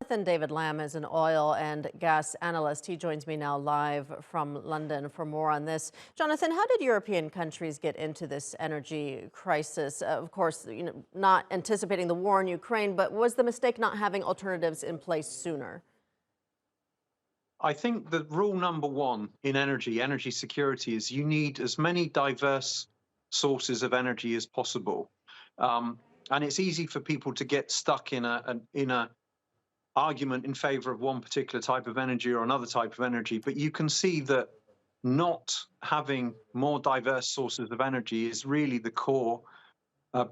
Jonathan David Lamb is an oil and gas analyst. He joins me now live from London for more on this. Jonathan, how did European countries get into this energy crisis? Of course, not anticipating the war in Ukraine, but was the mistake not having alternatives in place sooner? I think the rule number one in energy security, is you need as many diverse sources of energy as possible. And it's easy for people to get stuck in a argument in favor of one particular type of energy or another type of energy. But you can see that not having more diverse sources of energy is really the core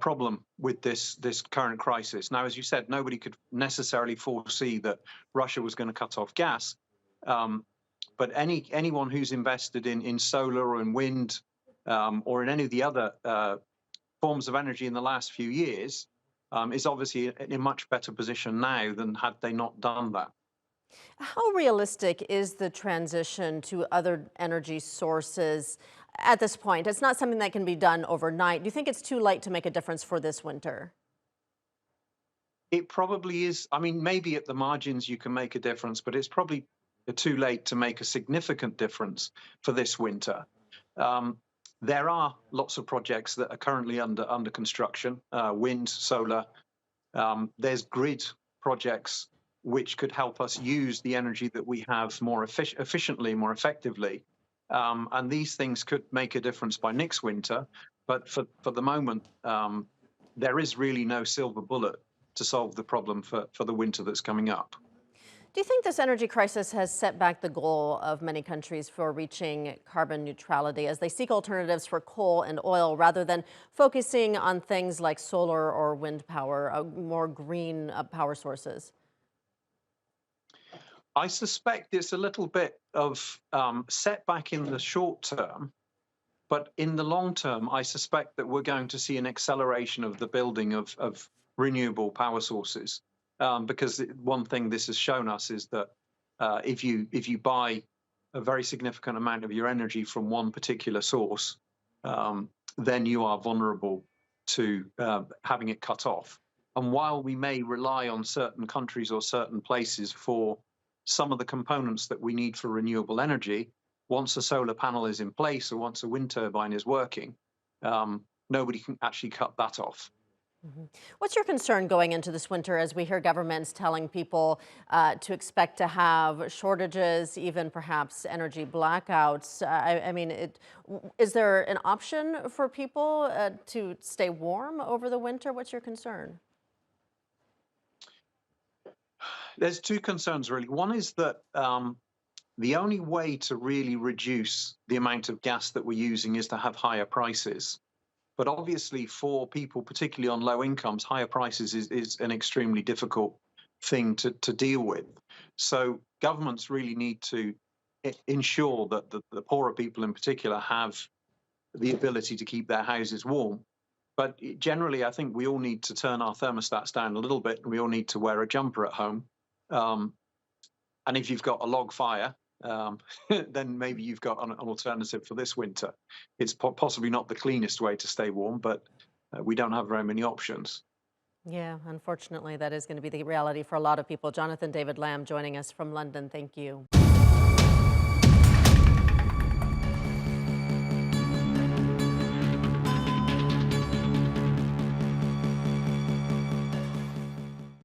problem with this current crisis. Now, as you said, nobody could necessarily foresee that Russia was going to cut off gas. But anyone who's invested in solar or in wind or in any of the other forms of energy in the last few years is obviously in a much better position now than had they not done that. How realistic is the transition to other energy sources at this point? It's not something that can be done overnight. Do you think it's too late to make a difference for this winter? It probably is. I mean, maybe at the margins you can make a difference, but it's probably too late to make a significant difference for this winter. There are lots of projects that are currently under construction, wind, solar. There's grid projects which could help us use the energy that we have more efficiently, more effectively. And these things could make a difference by next winter. But for the moment, there is really no silver bullet to solve the problem for the winter that's coming up. Do you think this energy crisis has set back the goal of many countries for reaching carbon neutrality as they seek alternatives for coal and oil rather than focusing on things like solar or wind power, more green power sources? I suspect it's a little bit of setback in the short term, but in the long term, I suspect that we're going to see an acceleration of the building of renewable power sources. Because one thing this has shown us is that if you buy a very significant amount of your energy from one particular source, then you are vulnerable to having it cut off. And while we may rely on certain countries or certain places for some of the components that we need for renewable energy, once a solar panel is in place or once a wind turbine is working, nobody can actually cut that off. What's your concern going into this winter as we hear governments telling people to expect to have shortages, even perhaps energy blackouts? Is there an option for people to stay warm over the winter? What's your concern? There's two concerns, really. One is that the only way to really reduce the amount of gas that we're using is to have higher prices. But obviously, for people, particularly on low incomes, higher prices is an extremely difficult thing to deal with. So governments really need to ensure that the poorer people in particular have the ability to keep their houses warm. But generally, I think we all need to turn our thermostats down a little bit, and we all need to wear a jumper at home. And if you've got a log fire, then maybe you've got an alternative for this winter. It's possibly not the cleanest way to stay warm, but we don't have very many options. Yeah, unfortunately, that is going to be the reality for a lot of people. Jonathan David Lamb joining us from London. Thank you.